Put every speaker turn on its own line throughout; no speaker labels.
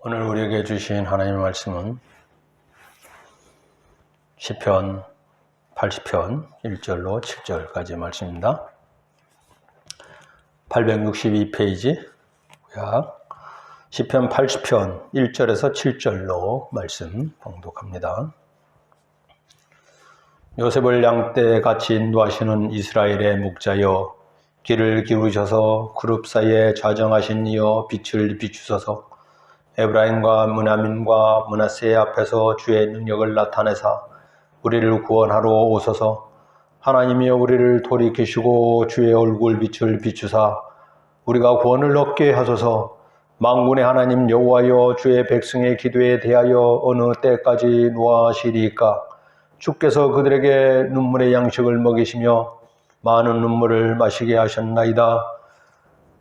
오늘 우리에게 주신 하나님의 말씀은 시편 80편 1절로 7절까지의 말씀입니다. 862페이지 시편 80편 1절에서 7절로 말씀 봉독합니다. 요셉을 양떼같이 인도하시는 이스라엘의 목자여, 귀를 기울이셔서 그룹 사이에 좌정하신 이여 빛을 비추소서. 에브라임과 므냐민과 므낫세 앞에서 주의 능력을 나타내사 우리를 구원하러 오소서. 하나님이여 우리를 돌이키시고 주의 얼굴 빛을 비추사 우리가 구원을 얻게 하소서. 만군의 하나님 여호와여, 주의 백성의 기도에 대하여 어느 때까지 노하시리이까? 주께서 그들에게 눈물의 양식을 먹이시며 많은 눈물을 마시게 하셨나이다.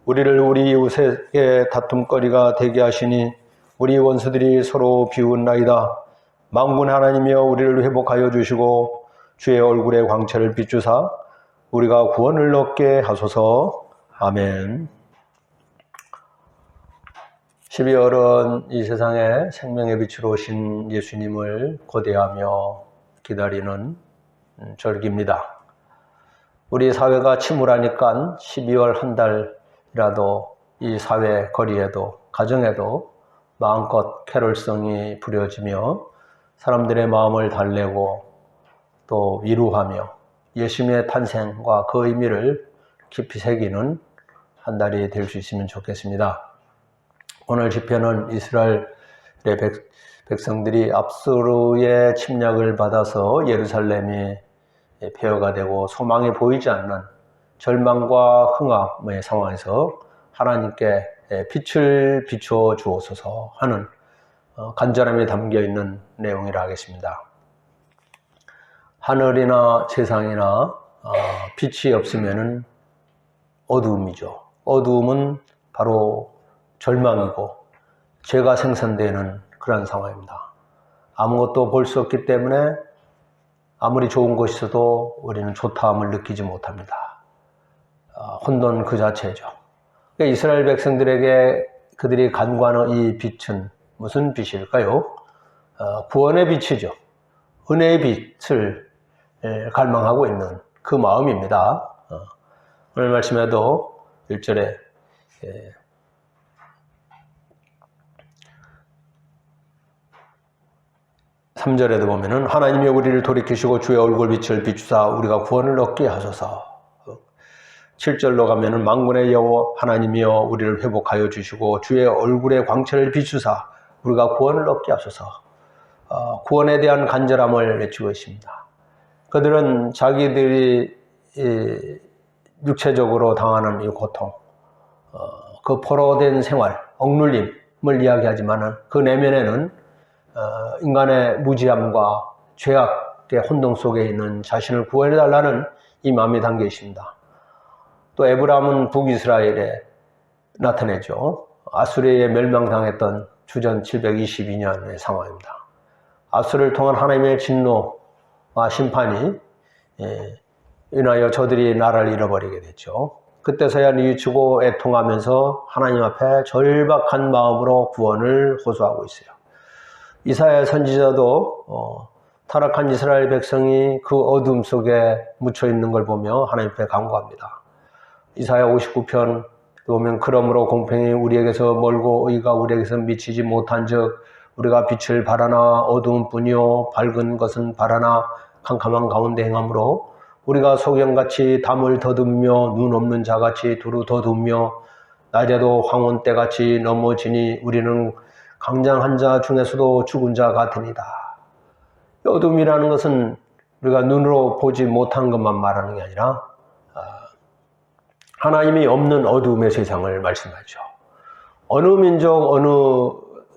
우리를 우리 이웃에게 다툼거리가 되게 하시니 우리 원수들이 서로 비웃나이다. 만군의 하나님이여 우리를 회복하여 주시고 주의 얼굴의 광채를 비추사 우리가 구원을 얻게 하소서. 아멘. 12월은 이 세상에 생명의 빛으로 오신 예수님을 고대하며 기다리는 절기입니다. 우리 사회가 침울하니까 12월 한 달이라도 이 사회 거리에도 가정에도 마음껏 캐롤성이 부려지며 사람들의 마음을 달래고 또 위로하며 예수님의 탄생과 그 의미를 깊이 새기는 한 달이 될 수 있으면 좋겠습니다. 오늘 시편은 이스라엘의 백성들이 압수르의 침략을 받아서 예루살렘이 폐허가 되고 소망이 보이지 않는 절망과 흥함의 상황에서 하나님께 빛을 비춰 주옵소서 하는 간절함이 담겨있는 내용이라 하겠습니다. 하늘이나 세상이나 빛이 없으면 어두움이죠. 어두움은 바로 절망이고 죄가 생산되는 그런 상황입니다. 아무것도 볼 수 없기 때문에 아무리 좋은 것이 있어도 우리는 좋다함을 느끼지 못합니다. 혼돈 그 자체죠. 그러니까 이스라엘 백성들에게 그들이 간구하는 이 빛은 무슨 빛일까요? 구원의 빛이죠. 은혜의 빛을 갈망하고 있는 그 마음입니다. 오늘 말씀에도 1절에 3절에도 보면은 하나님이 우리를 돌이키시고 주의 얼굴 빛을 비추사 우리가 구원을 얻게 하소서. 7절로 가면은 만군의 여호와 하나님이여 우리를 회복하여 주시고 주의 얼굴의 광채를 비추사 우리가 구원을 얻게 하소서. 구원에 대한 간절함을 외치고 있습니다. 그들은 자기들이 육체적으로 당하는 이 고통, 그 포로된 생활, 억눌림을 이야기하지만은 그 내면에는 인간의 무지함과 죄악의 혼동 속에 있는 자신을 구원해달라는 이 마음이 담겨 있습니다. 또 에브라임은 북이스라엘에 나타내죠. 아수르에 멸망당했던 주전 722년의 상황입니다. 아수르를 통한 하나님의 진노와 심판이 인하여 저들이 나라를 잃어버리게 됐죠. 그때서야 뉘우치고 애통하면서 하나님 앞에 절박한 마음으로 구원을 호소하고 있어요. 이사야 선지자도 타락한 이스라엘 백성이 그 어둠 속에 묻혀있는 걸 보며 하나님 앞에 간구합니다. 이사야 59편 보면 그러므로 공평이 우리에게서 멀고 의가 우리에게서 미치지 못한 즉 우리가 빛을 바라나 어두움뿐이요 밝은 것은 바라나 캄캄한 가운데 행함으로 우리가 소경같이 담을 더듬며 눈 없는 자같이 두루 더듬며 낮에도 황혼 때같이 넘어지니 우리는 강장한 자 중에서도 죽은 자 같으니라. 어둠이라는 것은 우리가 눈으로 보지 못한 것만 말하는 게 아니라 하나님이 없는 어두움의 세상을 말씀하죠. 어느 민족, 어느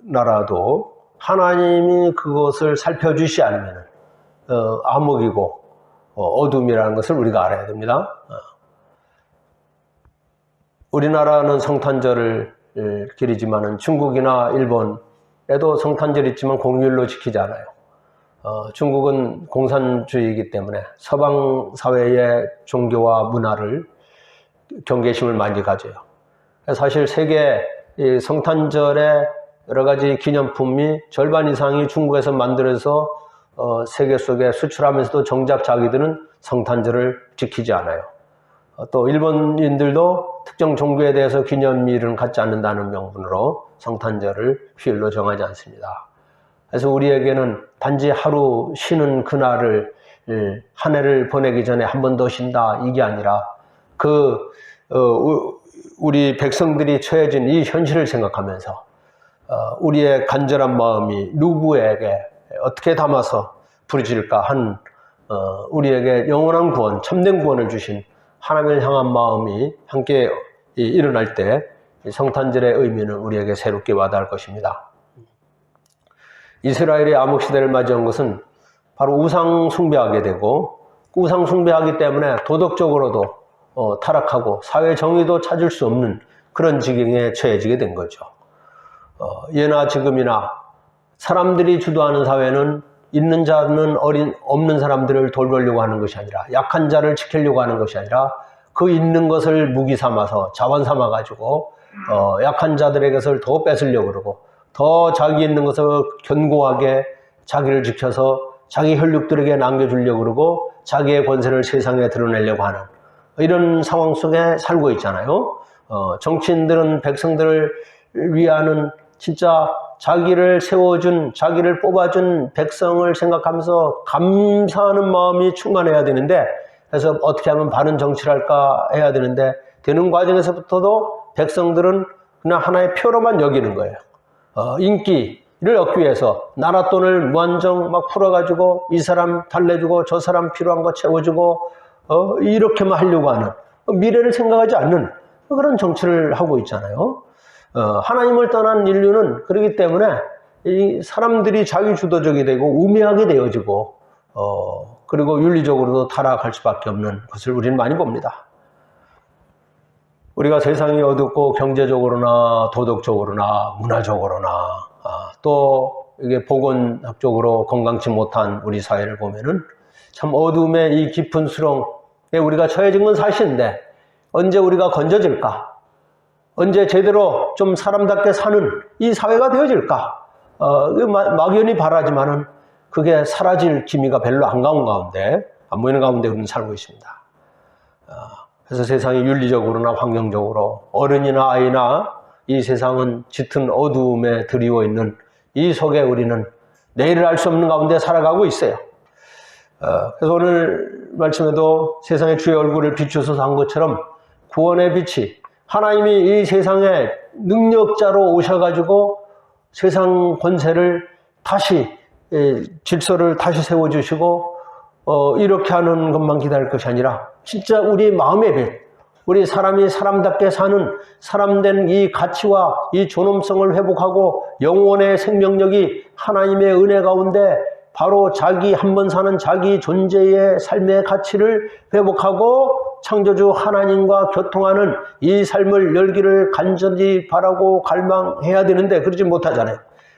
나라도 하나님이 그것을 살펴주시 않으면 암흑이고 어둠이라는 것을 우리가 알아야 됩니다. 우리나라는 성탄절을 기리지만은 중국이나 일본에도 성탄절이 있지만 공휴일로 지키지 않아요. 중국은 공산주의이기 때문에 서방 사회의 종교와 문화를 경계심을 많이 가져요. 사실 세계 성탄절의 여러 가지 기념품이 절반 이상이 중국에서 만들어서 세계 속에 수출하면서도 정작 자기들은 성탄절을 지키지 않아요. 또 일본인들도 특정 종교에 대해서 기념일은 갖지 않는다는 명분으로 성탄절을 휴일로 정하지 않습니다. 그래서 우리에게는 단지 하루 쉬는 그날을 한 해를 보내기 전에 한 번 더 쉰다 이게 아니라 우리 백성들이 처해진 이 현실을 생각하면서 우리의 간절한 마음이 누구에게 어떻게 담아서 부르질까 한 우리에게 영원한 구원, 참된 구원을 주신 하나님을 향한 마음이 함께 일어날 때 성탄절의 의미는 우리에게 새롭게 와닿을 것입니다. 이스라엘의 암흑시대를 맞이한 것은 바로 우상 숭배하게 되고 우상 숭배하기 때문에 도덕적으로도 타락하고 사회 정의도 찾을 수 없는 그런 지경에 처해지게 된 거죠. 예나 지금이나 사람들이 주도하는 사회는 있는 자는 없는 사람들을 돌보려고 하는 것이 아니라 약한 자를 지키려고 하는 것이 아니라 그 있는 것을 무기 삼아서 자원 삼아 가지고 약한 자들의 것을 더 뺏으려고 그러고 더 자기 있는 것을 견고하게 자기를 지켜서 자기 혈육들에게 남겨주려고 그러고 자기의 권세를 세상에 드러내려고 하는 이런 상황 속에 살고 있잖아요. 정치인들은 백성들을 위하는 진짜 자기를 세워준, 자기를 뽑아준 백성을 생각하면서 감사하는 마음이 충만해야 되는데, 그래서 어떻게 하면 바른 정치를 할까 해야 되는데, 되는 과정에서부터도 백성들은 그냥 하나의 표로만 여기는 거예요. 인기를 얻기 위해서 나라 돈을 무한정 막 풀어가지고 이 사람 달래주고 저 사람 필요한 거 채워주고 이렇게만 하려고 하는, 미래를 생각하지 않는 그런 정치를 하고 있잖아요. 하나님을 떠난 인류는 그렇기 때문에 이 사람들이 자기 주도적이 되고 우매하게 되어지고 그리고 윤리적으로도 타락할 수밖에 없는 것을 우리는 많이 봅니다. 우리가 세상이 어둡고 경제적으로나 도덕적으로나 문화적으로나 또 이게 보건학적으로 건강치 못한 우리 사회를 보면은 참 어둠의 이 깊은 수렁에 우리가 처해진 건 사실인데 언제 우리가 건져질까? 언제 제대로 좀 사람답게 사는 이 사회가 되어질까? 막연히 바라지만은 그게 사라질 기미가 별로 안 보이는 가운데 우리는 살고 있습니다. 그래서 세상이 윤리적으로나 환경적으로 어른이나 아이나 이 세상은 짙은 어두움에 드리워 있는 이 속에 우리는 내일을 알 수 없는 가운데 살아가고 있어요. 그래서 오늘 말씀에도 세상의 주의 얼굴을 비추소서 한 것처럼 구원의 빛이 하나님이 이 세상에 능력자로 오셔가지고 세상 권세를 다시 질서를 다시 세워주시고 이렇게 하는 것만 기다릴 것이 아니라 진짜 우리 마음의 빛, 우리 사람이 사람답게 사는 사람된 이 가치와 이 존엄성을 회복하고 영혼의 생명력이 하나님의 은혜 가운데 바로 자기 한번 사는 자기 존재의 삶의 가치를 회복하고 창조주 하나님과 교통하는 이 삶을 열기를 간절히 바라고 갈망해야 되는데 그러지 못하잖아요.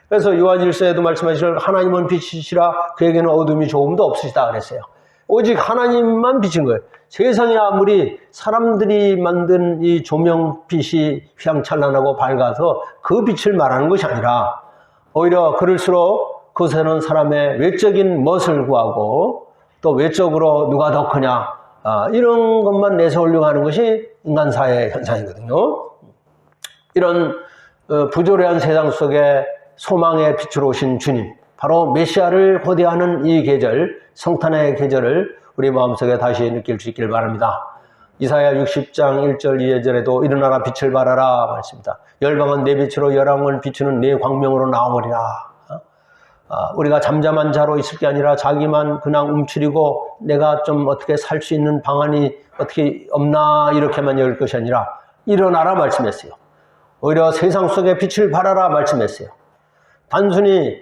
그래서 요한일서에도 말씀하시길 하나님은 빛이시라 그에게는 어둠이 조금도 없으시다 그랬어요. 오직 하나님만 빛인 거예요. 세상에 아무리 사람들이 만든 이 조명빛이 휘황찬란하고 밝아서 그 빛을 말하는 것이 아니라 오히려 그럴수록 그것에는 사람의 외적인 멋을 구하고 또 외적으로 누가 더 크냐 이런 것만 내세우려고 하는 것이 인간사의 현상이거든요. 이런 부조리한 세상 속에 소망의 빛으로 오신 주님, 바로 메시아를 고대하는 이 계절, 성탄의 계절을 우리 마음속에 다시 느낄 수 있길 바랍니다. 이사야 60장 1절 2절에도 일어나라 빛을 발하라 말씀입니다. 열방은 내 빛으로 열왕을 비추는 내 광명으로 나오리라. 우리가 잠잠한 자로 있을 게 아니라 자기만 그냥 움츠리고 내가 좀 어떻게 살 수 있는 방안이 어떻게 없나 이렇게만 여길 것이 아니라 일어나라 말씀했어요. 오히려 세상 속에 빛을 발하라 말씀했어요. 단순히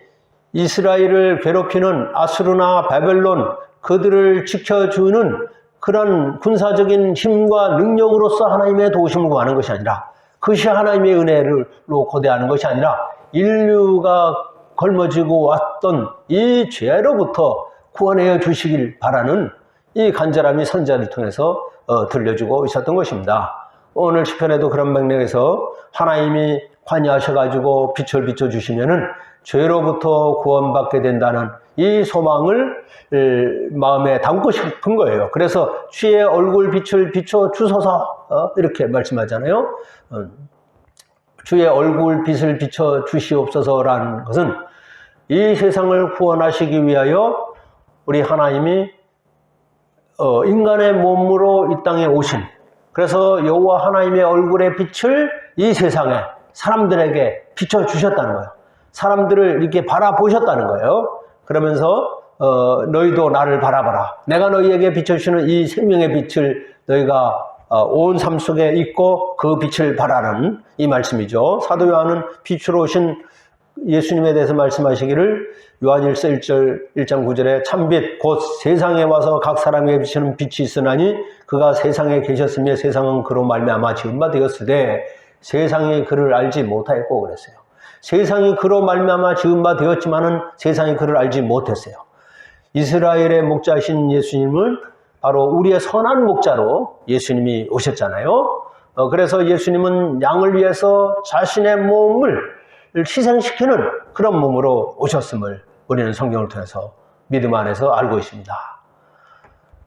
이스라엘을 괴롭히는 아수르나 바벨론 그들을 지켜주는 그런 군사적인 힘과 능력으로서 하나님의 도우심을 구하는 것이 아니라 그것이 하나님의 은혜로 고대하는 것이 아니라 인류가 걸머지고 왔던 이 죄로부터 구원하여 주시길 바라는 이 간절함이 선자를 통해서 들려주고 있었던 것입니다. 오늘 시편에도 그런 맥락에서 하나님이 관여하셔가지고 빛을 비춰주시면은 죄로부터 구원받게 된다는 이 소망을 마음에 담고 싶은 거예요. 그래서 주의 얼굴 빛을 비춰 주소서 이렇게 말씀하잖아요. 주의 얼굴 빛을 비춰 주시옵소서라는 것은 이 세상을 구원하시기 위하여 우리 하나님이 인간의 몸으로 이 땅에 오신, 그래서 여호와 하나님의 얼굴의 빛을 이 세상에 사람들에게 비춰 주셨다는 거예요. 사람들을 이렇게 바라보셨다는 거예요. 그러면서 너희도 나를 바라봐라. 내가 너희에게 비춰주시는 이 생명의 빛을 너희가 온 삶 속에 있고 그 빛을 바라는 이 말씀이죠. 사도 요한은 빛으로 오신 예수님에 대해서 말씀하시기를 요한일서 1장 9절에 참빛 곧 세상에 와서 각 사람에게 비치는 빛이 있으나니 그가 세상에 계셨으며 세상은 그로 말미암아 지은 바 되었으되 세상이 그를 알지 못하였고 그랬어요. 세상이 그로 말미암아 지은 바 되었지만은 세상이 그를 알지 못했어요. 이스라엘의 목자이신 예수님은 바로 우리의 선한 목자로 예수님이 오셨잖아요. 그래서 예수님은 양을 위해서 자신의 몸을 희생시키는 그런 몸으로 오셨음을 우리는 성경을 통해서 믿음 안에서 알고 있습니다.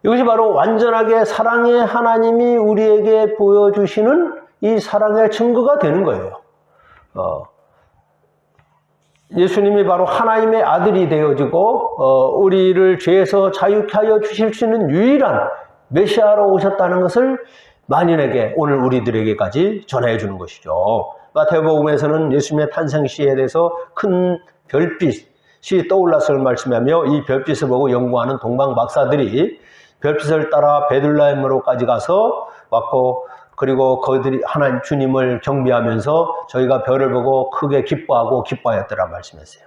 이것이 바로 완전하게 사랑의 하나님이 우리에게 보여주시는 이 사랑의 증거가 되는 거예요. 예수님이 바로 하나님의 아들이 되어지고 우리를 죄에서 자유케 하여 주실 수 있는 유일한 메시아로 오셨다는 것을 만인에게 오늘 우리들에게까지 전해 주는 것이죠. 마태복음에서는 예수님의 탄생 시에 대해서 큰 별빛이 떠올랐음을 말씀하며 이 별빛을 보고 연구하는 동방 박사들이 별빛을 따라 베들레헴으로까지 가서 왔고, 그리고 그들이 하나님 주님을 경배하면서 저희가 별을 보고 크게 기뻐하였더라 말씀했어요.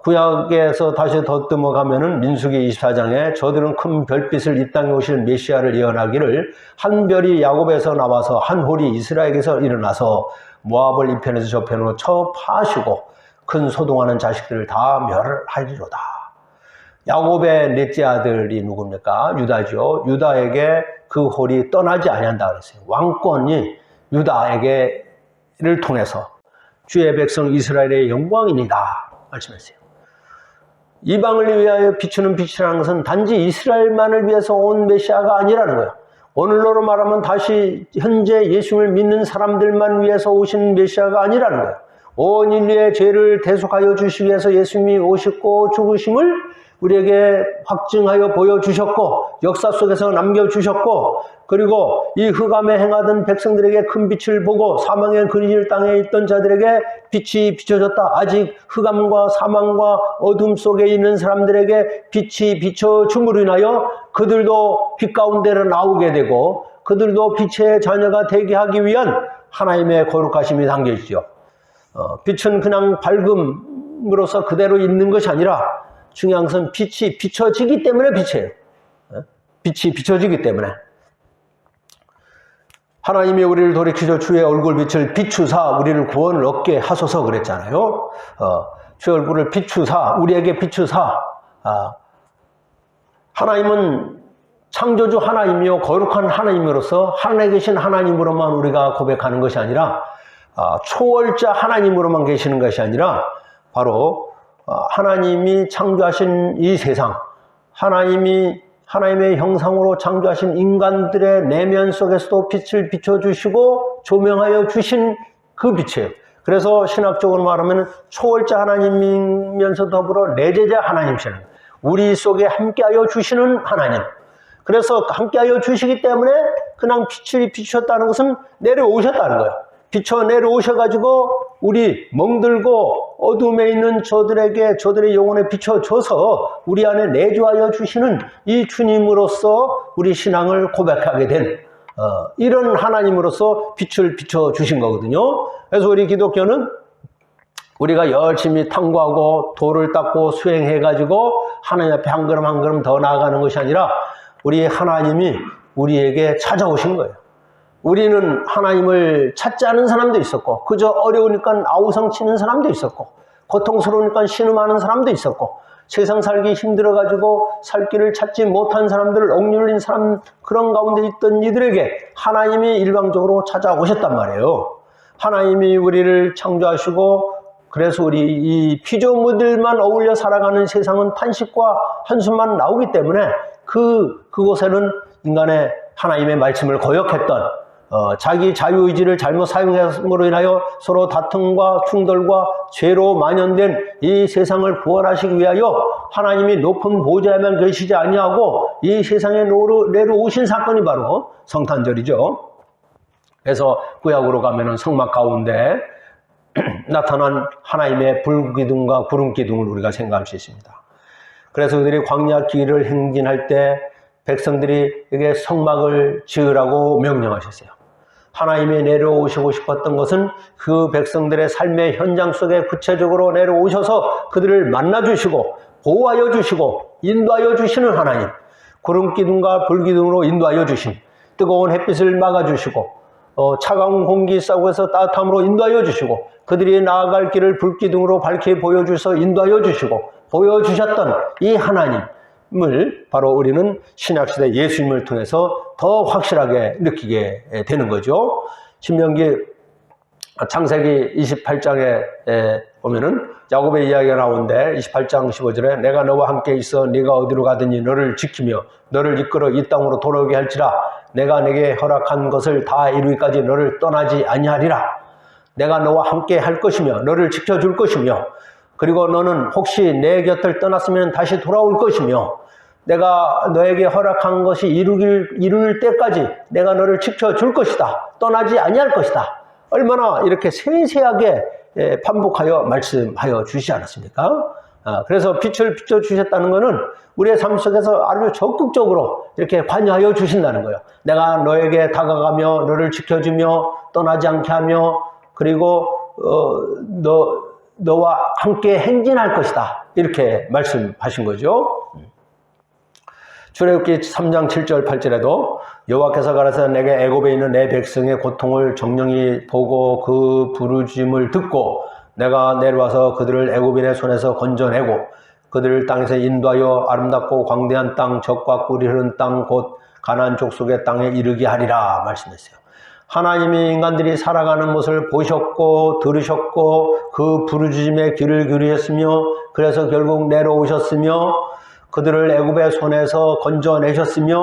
구약에서 다시 더듬어 가면은 민수기 24장에 저들은 큰 별빛을 이 땅에 오실 메시아를 예언하기를 한 별이 야곱에서 나와서 한 홀이 이스라엘에서 일어나서 모압을 이 편에서 저 편으로 쳐 파시고 큰 소동하는 자식들을 다 멸하리로다. 야곱의 넷째 아들이 누굽니까? 유다죠. 유다에게 그 홀이 떠나지 아니한다 그랬어요. 왕권이 유다에게를 통해서 주의 백성 이스라엘의 영광이니다 말씀했어요. 이방을 위하여 비추는 빛이라는 것은 단지 이스라엘만을 위해서 온 메시아가 아니라는 거예요. 오늘날로 말하면 다시 현재 예수님을 믿는 사람들만 위해서 오신 메시아가 아니라는 거예요. 온 인류의 죄를 대속하여 주시기 위해서 예수님이 오셨고 죽으심을 우리에게 확증하여 보여주셨고 역사 속에서 남겨주셨고, 그리고 이 흑암에 행하던 백성들에게 큰 빛을 보고 사망의 그리질 땅에 있던 자들에게 빛이 비춰졌다. 아직 흑암과 사망과 어둠 속에 있는 사람들에게 빛이 비춰줌으로 인하여 그들도 빛 가운데로 나오게 되고 그들도 빛의 자녀가 되게 하기 위한 하나님의 거룩하심이 담겨 있죠. 빛은 그냥 밝음으로서 그대로 있는 것이 아니라 중요한 것은 빛이 비춰지기 때문에 빛이에요. 빛이 비춰지기 때문에. 하나님이 우리를 돌이키셔 주의 얼굴 빛을 비추사 우리를 구원을 얻게 하소서 그랬잖아요. 주의 얼굴을 비추사, 우리에게 비추사. 하나님은 창조주 하나님이요 거룩한 하나님으로서 하늘에 계신 하나님으로만 우리가 고백하는 것이 아니라 초월자 하나님으로만 계시는 것이 아니라 바로 하나님이 창조하신 이 세상, 하나님의 형상으로 창조하신 인간들의 내면 속에서도 빛을 비춰주시고 조명하여 주신 그 빛이에요. 그래서 신학적으로 말하면 초월자 하나님이면서 더불어 내재자 하나님이시는 거예요. 우리 속에 함께하여 주시는 하나님. 그래서 함께하여 주시기 때문에 그냥 빛을 비추셨다는 것은 내려오셨다는 거예요. 비춰 내려오셔가지고 우리 멍들고 어둠에 있는 저들의 영혼에 비춰줘서 우리 안에 내주하여 주시는 이 주님으로서 우리 신앙을 고백하게 된 이런 하나님으로서 빛을 비춰주신 거거든요. 그래서 우리 기독교는 우리가 열심히 탐구하고 도를 닦고 수행해가지고 하나님 앞에 한 걸음 한 걸음 더 나아가는 것이 아니라 우리 하나님이 우리에게 찾아오신 거예요. 우리는 하나님을 찾지 않은 사람도 있었고 그저 어려우니까 아우성치는 사람도 있었고 고통스러우니까 신음하는 사람도 있었고 세상 살기 힘들어가지고 살 길을 찾지 못한 사람들을 억눌린 사람 그런 가운데 있던 이들에게 하나님이 일방적으로 찾아오셨단 말이에요. 하나님이 우리를 창조하시고 그래서 우리 이 피조물들만 어울려 살아가는 세상은 탄식과 한숨만 나오기 때문에 그곳에는 인간의 하나님의 말씀을 거역했던 자기 자유의지를 잘못 사용함으로 인하여 서로 다툼과 충돌과 죄로 만연된 이 세상을 구원하시기 위하여 하나님이 높은 보좌에만 계시지 아니하고 이 세상에 내려오신 사건이 바로 성탄절이죠. 그래서 구약으로 가면은 성막 가운데 나타난 하나님의 불기둥과 구름기둥을 우리가 생각할 수 있습니다. 그래서 그들이 광야 길을 행진할 때 백성들이 에게 성막을 지으라고 명령하셨어요. 하나님이 내려오시고 싶었던 것은 그 백성들의 삶의 현장 속에 구체적으로 내려오셔서 그들을 만나주시고 보호하여 주시고 인도하여 주시는 하나님, 구름기둥과 불기둥으로 인도하여 주신, 뜨거운 햇빛을 막아주시고 차가운 공기 속에서 따뜻함으로 인도하여 주시고 그들이 나아갈 길을 불기둥으로 밝게 보여주셔서 인도하여 주시고 보여주셨던 이 하나님을 바로 우리는 신약시대 예수님을 통해서 더 확실하게 느끼게 되는 거죠. 신명기 창세기 28장에 보면은 야곱의 이야기가 나오는데 28장 15절에 내가 너와 함께 있어 네가 어디로 가든지 너를 지키며 너를 이끌어 이 땅으로 돌아오게 할지라 내가 네게 허락한 것을 다 이루기까지 너를 떠나지 아니하리라. 내가 너와 함께 할 것이며 너를 지켜줄 것이며 그리고 너는 혹시 내 곁을 떠났으면 다시 돌아올 것이며 내가 너에게 허락한 것이 이룰 때까지 내가 너를 지켜줄 것이다. 떠나지 아니할 것이다. 얼마나 이렇게 세세하게 반복하여 말씀하여 주시지 않았습니까? 그래서 빛을 비춰주셨다는 것은 우리의 삶 속에서 아주 적극적으로 이렇게 관여하여 주신다는 거예요. 내가 너에게 다가가며 너를 지켜주며 떠나지 않게 하며 그리고 너와 함께 행진할 것이다. 이렇게 말씀하신 거죠. 출애굽기 3장 7절 8절에도 여호와께서 가라사대 내게 애굽에 있는 내 백성의 고통을 정령이 보고 그 부르짖음을 듣고 내가 내려와서 그들을 애굽인의 손에서 건져내고 그들을 땅에서 인도하여 아름답고 광대한 땅 젖과 꿀이 흐르는 땅 곧 가나안 족속의 땅에 이르게 하리라 말씀했어요. 하나님이 인간들이 살아가는 것을 보셨고 들으셨고 그 부르짖음에 귀를 기울이셨으며 그래서 결국 내려오셨으며 그들을 애굽의 손에서 건져내셨으며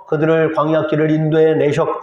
그들을 광야길을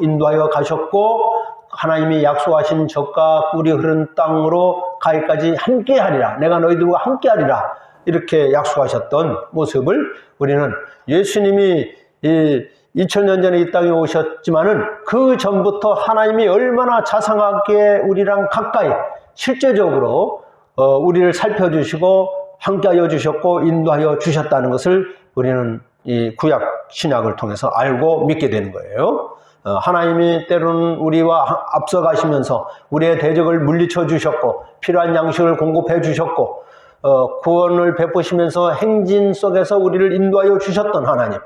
인도하여 가셨고 하나님이 약속하신 젖과 꿀이 흐르는 땅으로 가기까지 함께하리라. 내가 너희들과 함께하리라. 이렇게 약속하셨던 모습을 우리는 예수님이 2000년 전에 이 땅에 오셨지만은 그 전부터 하나님이 얼마나 자상하게 우리랑 가까이 실제적으로 우리를 살펴주시고 함께하여 주셨고 인도하여 주셨다는 것을 우리는 이 구약 신약을 통해서 알고 믿게 되는 거예요. 하나님이 때로는 우리와 앞서 가시면서 우리의 대적을 물리쳐 주셨고 필요한 양식을 공급해 주셨고 구원을 베푸시면서 행진 속에서 우리를 인도하여 주셨던 하나님.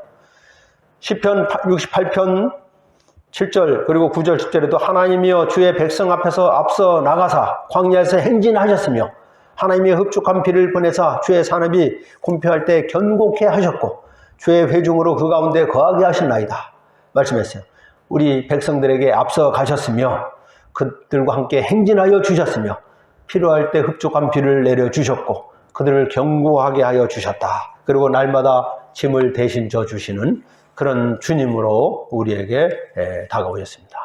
시편 68편 7절 그리고 9절 10절에도 하나님이여 주의 백성 앞에서 앞서 나가사 광야에서 행진하셨으며 하나님의 흡족한 비를 보내사 주의 산업이 곤표할 때 견고케 하셨고 주의 회중으로 그 가운데 거하게 하신나이다 말씀했어요. 우리 백성들에게 앞서 가셨으며 그들과 함께 행진하여 주셨으며 필요할 때 흡족한 비를 내려주셨고 그들을 견고하게 하여 주셨다. 그리고 날마다 짐을 대신 져 주시는 그런 주님으로 우리에게 다가오셨습니다.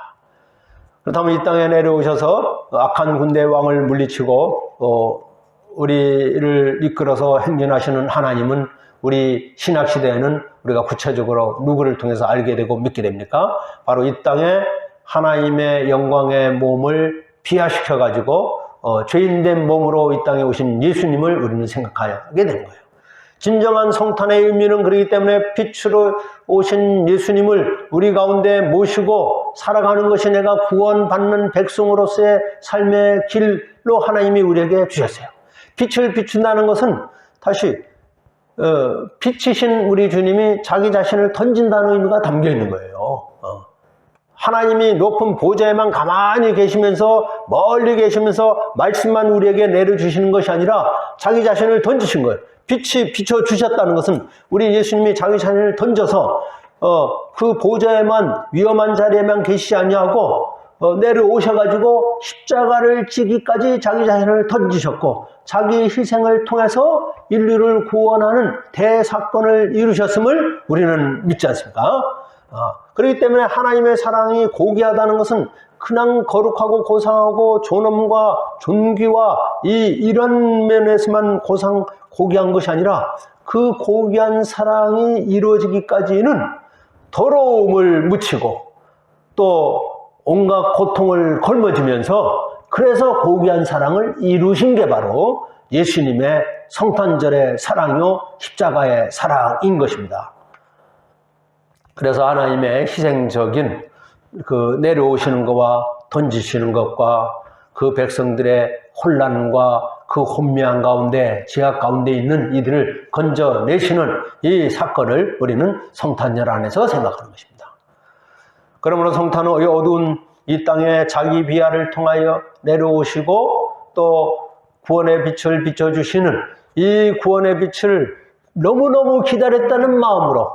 그렇다면 이 땅에 내려오셔서 악한 군대 왕을 물리치고 우리를 이끌어서 행진하시는 하나님은 우리 신약시대에는 우리가 구체적으로 누구를 통해서 알게 되고 믿게 됩니까? 바로 이 땅에 하나님의 영광의 몸을 비하시켜가지고 죄인된 몸으로 이 땅에 오신 예수님을 우리는 생각하게 되는 거예요. 진정한 성탄의 의미는 그렇기 때문에 빛으로 오신 예수님을 우리 가운데 모시고 살아가는 것이 내가 구원받는 백성으로서의 삶의 길로 하나님이 우리에게 주셨어요. 빛을 비춘다는 것은 다시 빛이신 우리 주님이 자기 자신을 던진다는 의미가 담겨 있는 거예요. 하나님이 높은 보좌에만 가만히 계시면서 멀리 계시면서 말씀만 우리에게 내려주시는 것이 아니라 자기 자신을 던지신 거예요. 빛이 비춰주셨다는 것은 우리 예수님이 자기 자신을 던져서 그 보좌에만 위험한 자리에만 계시지 아니하고 내려오셔가지고 십자가를 지기까지 자기 자신을 던지셨고 자기 희생을 통해서 인류를 구원하는 대사건을 이루셨음을 우리는 믿지 않습니까? 그렇기 때문에 하나님의 사랑이 고귀하다는 것은 그냥 거룩하고 고상하고 존엄과 존귀와 이런 면에서만 고귀한 것이 아니라 그 고귀한 사랑이 이루어지기까지는 더러움을 묻히고 또 온갖 고통을 걸머지면서 그래서 고귀한 사랑을 이루신 게 바로 예수님의 성탄절의 사랑이요 십자가의 사랑인 것입니다. 그래서 하나님의 희생적인 그 내려오시는 것과 던지시는 것과 그 백성들의 혼란과 그 혼미한 가운데 지하 가운데 있는 이들을 건져내시는 이 사건을 우리는 성탄절 안에서 생각하는 것입니다. 그러므로 성탄은 이 어두운 이 땅에 자기 비하를 통하여 내려오시고 또 구원의 빛을 비춰주시는 이 구원의 빛을 너무너무 기다렸다는 마음으로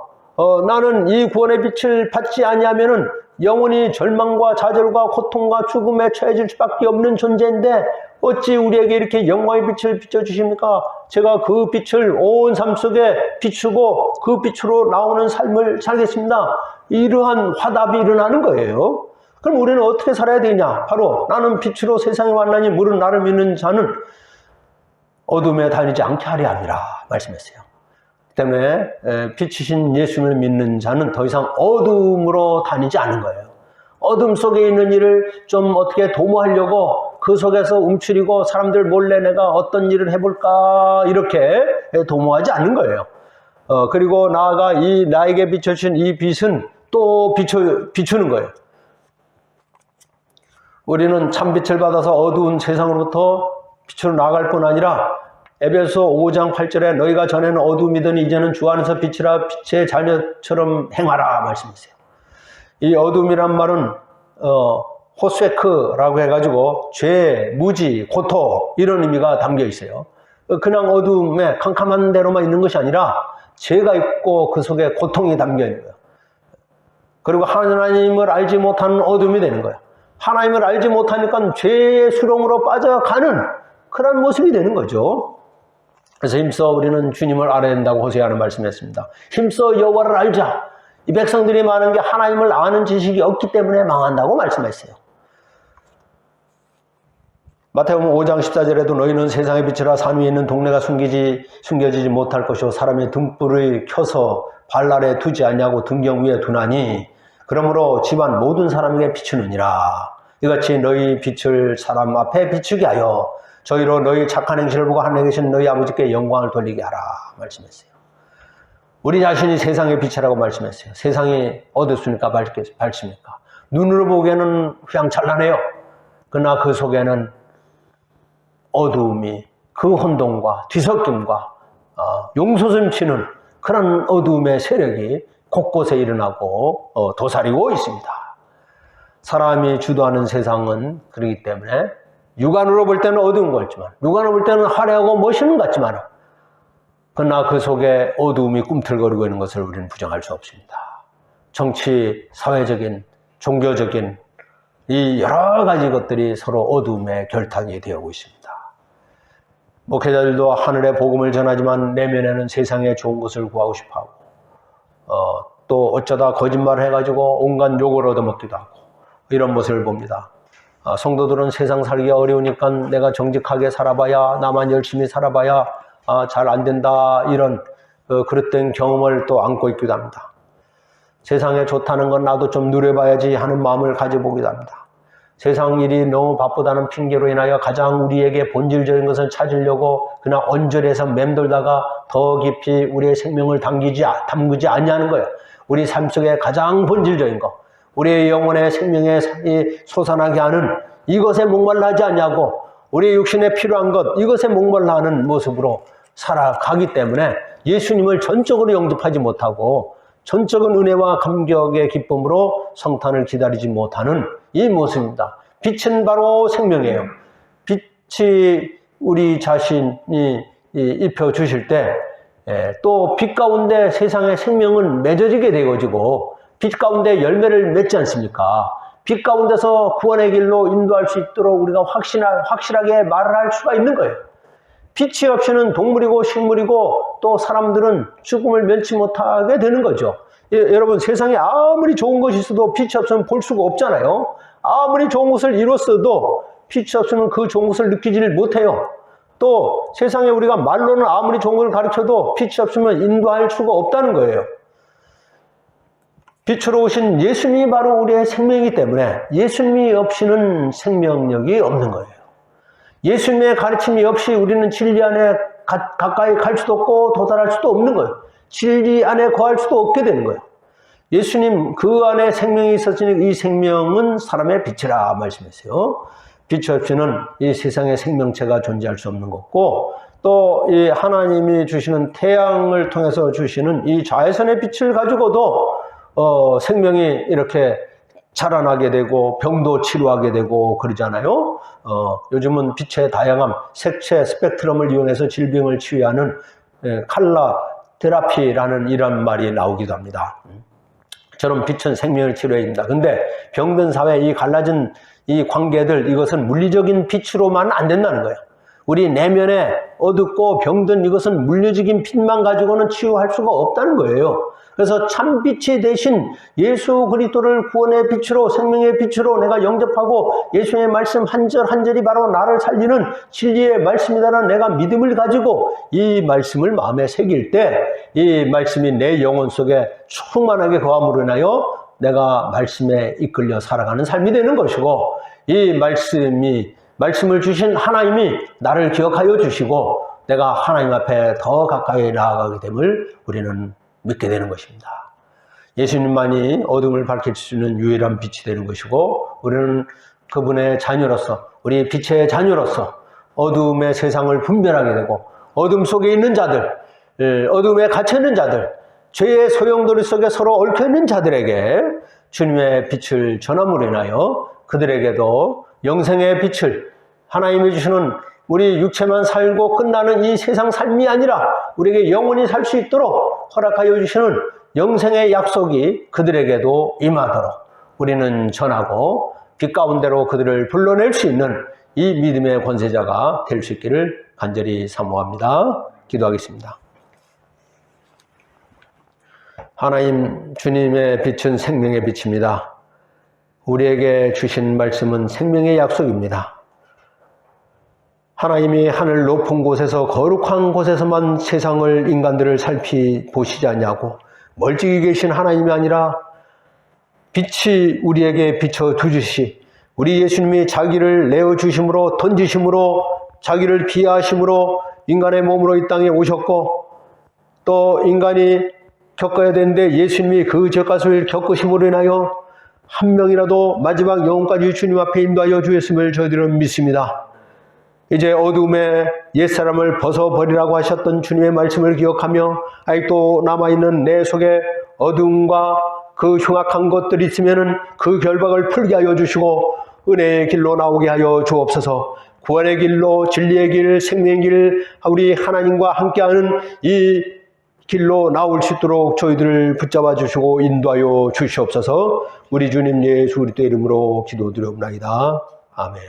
나는 이 구원의 빛을 받지 아니하면은 영원히 절망과 좌절과 고통과 죽음에 처해질 수밖에 없는 존재인데 어찌 우리에게 이렇게 영광의 빛을 비춰주십니까? 제가 그 빛을 온 삶 속에 비추고 그 빛으로 나오는 삶을 살겠습니다. 이러한 화답이 일어나는 거예요. 그럼 우리는 어떻게 살아야 되냐? 바로 나는 빛으로 세상에 왔나니 물은 나를 믿는 자는 어둠에 다니지 않게 하려 함이라 말씀했어요. 때문에 빛이신 예수님을 믿는 자는 더 이상 어둠으로 다니지 않는 거예요. 어둠 속에 있는 일을 좀 어떻게 도모하려고 그 속에서 움츠리고 사람들 몰래 내가 어떤 일을 해볼까 이렇게 도모하지 않는 거예요. 그리고 나아가 이 나에게 비춰주신 이 빛은 또 비추는 거예요. 우리는 참빛을 받아서 어두운 세상으로부터 빛으로 나아갈 뿐 아니라 에베소 5장 8절에 너희가 전에는 어둠이더니 이제는 주 안에서 빛이라 빛의 자녀처럼 행하라 말씀이세요. 이 어둠이란 말은 호세크라고 해가지고 죄, 무지, 고통 이런 의미가 담겨 있어요. 그냥 어둠에 캄캄한 데로만 있는 것이 아니라 죄가 있고 그 속에 고통이 담겨 있는 거예요. 그리고 하나님을 알지 못하는 어둠이 되는 거예요. 하나님을 알지 못하니까 죄의 수렁으로 빠져가는 그런 모습이 되는 거죠. 그래서 힘써 우리는 주님을 알아야 된다고 호세아는 말씀했습니다. 힘써 여호와를 알자. 이 백성들이 많은 게 하나님을 아는 지식이 없기 때문에 망한다고 말씀했어요. 마태복음 5장 14절에도 너희는 세상의 빛이라 산 위에 있는 동네가 숨겨지지 못할 것이요 사람의 등불을 켜서 발날에 두지 않냐고 등경 위에 두나니 그러므로 집안 모든 사람에게 비추느니라. 이같이 너희 빛을 사람 앞에 비추게 하여 저희로 너희 착한 행실을 보고 하늘에 계신 너희 아버지께 영광을 돌리게 하라 말씀했어요. 우리 자신이 세상의 빛이라고 말씀했어요. 세상이 어둡습니까? 밝습니까? 눈으로 보기에는 휘황찬란해요. 그러나 그 속에는 어두움이 그 혼돈과 뒤섞임과 용솟음치는 그런 어두움의 세력이 곳곳에 일어나고 도사리고 있습니다. 사람이 주도하는 세상은 그렇기 때문에 육안으로 볼 때는 어두운 것 같지만 육안으로 볼 때는 화려하고 멋있는 것 같지만 그러나 그 속에 어두움이 꿈틀거리고 있는 것을 우리는 부정할 수 없습니다. 정치, 사회적인, 종교적인 이 여러 가지 것들이 서로 어두움의 결탁이 되어오고 있습니다. 목회자들도 하늘의 복음을 전하지만 내면에는 세상에 좋은 것을 구하고 싶어하고 또 어쩌다 거짓말을 해가지고 온갖 욕을 얻어먹기도 하고 이런 모습을 봅니다. 성도들은 세상 살기가 어려우니까 내가 정직하게 살아봐야 나만 열심히 살아봐야 잘 안 된다 이런 그릇된 경험을 또 안고 있기도 합니다. 세상에 좋다는 건 나도 좀 누려봐야지 하는 마음을 가져보기도 합니다. 세상 일이 너무 바쁘다는 핑계로 인하여 가장 우리에게 본질적인 것을 찾으려고 그냥 언저리에서 맴돌다가 더 깊이 우리의 생명을 담그지 아니하는 거예요. 우리 삶 속에 가장 본질적인 것, 우리의 영혼의 생명에 솟아나게 하는 이것에 목말라 하지 않냐고 우리의 육신에 필요한 것 이것에 목말라 하는 모습으로 살아가기 때문에 예수님을 전적으로 영접하지 못하고 전적인 은혜와 감격의 기쁨으로 성탄을 기다리지 못하는 이 모습입니다. 빛은 바로 생명이에요. 빛이 우리 자신이 입혀주실 때 또 빛 가운데 세상의 생명은 맺어지게 되어지고 빛 가운데 열매를 맺지 않습니까? 빛 가운데서 구원의 길로 인도할 수 있도록 우리가 확실하게 말을 할 수가 있는 거예요. 빛이 없이는 동물이고 식물이고 또 사람들은 죽음을 면치 못하게 되는 거죠. 여러분, 세상에 아무리 좋은 것이 있어도 빛이 없으면 볼 수가 없잖아요. 아무리 좋은 것을 이뤘어도 빛이 없으면 그 좋은 것을 느끼지를 못해요. 또 세상에 우리가 말로는 아무리 좋은 걸 가르쳐도 빛이 없으면 인도할 수가 없다는 거예요. 빛으로 오신 예수님이 바로 우리의 생명이기 때문에 예수님이 없이는 생명력이 없는 거예요. 예수님의 가르침이 없이 우리는 진리 안에 가까이 갈 수도 없고 도달할 수도 없는 거예요. 진리 안에 거할 수도 없게 되는 거예요. 예수님 그 안에 생명이 있었으니 이 생명은 사람의 빛이라 말씀했어요. 빛이 없이는 이 세상에 생명체가 존재할 수 없는 것고, 또 이 하나님이 주시는 태양을 통해서 주시는 이 자외선의 빛을 가지고도 생명이 이렇게 자라나게 되고 병도 치료하게 되고 그러잖아요. 요즘은 빛의 다양함, 색채 스펙트럼을 이용해서 질병을 치유하는 칼라 테라피라는 이런 말이 나오기도 합니다. 저는 빛은 생명을 치료해줍니다. 근데 병든 사회 이 갈라진 이 관계들, 이것은 물리적인 빛으로만 안 된다는 거예요. 우리 내면에 어둡고 병든 이것은 물리적인 빛만 가지고는 치유할 수가 없다는 거예요. 그래서 참빛이 대신 예수 그리스도를 구원의 빛으로, 생명의 빛으로 내가 영접하고 예수의 말씀 한 절 한 절이 바로 나를 살리는 진리의 말씀이다라는 내가 믿음을 가지고 이 말씀을 마음에 새길 때 이 말씀이 내 영혼 속에 충만하게 거함으로 인하여 내가 말씀에 이끌려 살아가는 삶이 되는 것이고, 이 말씀을 주신 하나님이 나를 기억하여 주시고 내가 하나님 앞에 더 가까이 나아가게 됨을 우리는 믿게 되는 것입니다. 예수님만이 어둠을 밝힐 수 있는 유일한 빛이 되는 것이고, 우리는 그분의 자녀로서, 우리 빛의 자녀로서 어둠의 세상을 분별하게 되고, 어둠 속에 있는 자들, 어둠에 갇혀있는 자들, 죄의 소용돌이 속에 서로 얽혀있는 자들에게 주님의 빛을 전함으로 인하여 그들에게도 영생의 빛을, 하나님이 주시는 우리 육체만 살고 끝나는 이 세상 삶이 아니라 우리에게 영원히 살 수 있도록 허락하여 주시는 영생의 약속이 그들에게도 임하도록 우리는 전하고 빛 가운데로 그들을 불러낼 수 있는 이 믿음의 권세자가 될 수 있기를 간절히 사모합니다. 기도하겠습니다. 하나님, 주님의 빛은 생명의 빛입니다. 우리에게 주신 말씀은 생명의 약속입니다. 하나님이 하늘 높은 곳에서 거룩한 곳에서만 세상을, 인간들을 살피보시지 않냐고 멀찍이 계신 하나님이 아니라 빛이 우리에게 비춰주듯이 우리 예수님이 자기를 내어주심으로, 던지심으로, 자기를 비하하심으로 인간의 몸으로 이 땅에 오셨고, 또 인간이 겪어야 되는데 예수님이 그 죗값을 겪으심으로 인하여 한 명이라도 마지막 영혼까지 주님 앞에 인도하여 주셨음을 저희들은 믿습니다. 이제 어둠의 옛사람을 벗어버리라고 하셨던 주님의 말씀을 기억하며 아직도 남아있는 내 속에 어둠과 그 흉악한 것들이 있으면 그 결박을 풀게 하여 주시고 은혜의 길로 나오게 하여 주옵소서. 구원의 길로, 진리의 길, 생명의 길, 우리 하나님과 함께하는 이 길로 나올 수 있도록 저희들을 붙잡아 주시고 인도하여 주시옵소서. 우리 주님 예수 그리스도의 이름으로 기도드리옵나이다. 아멘.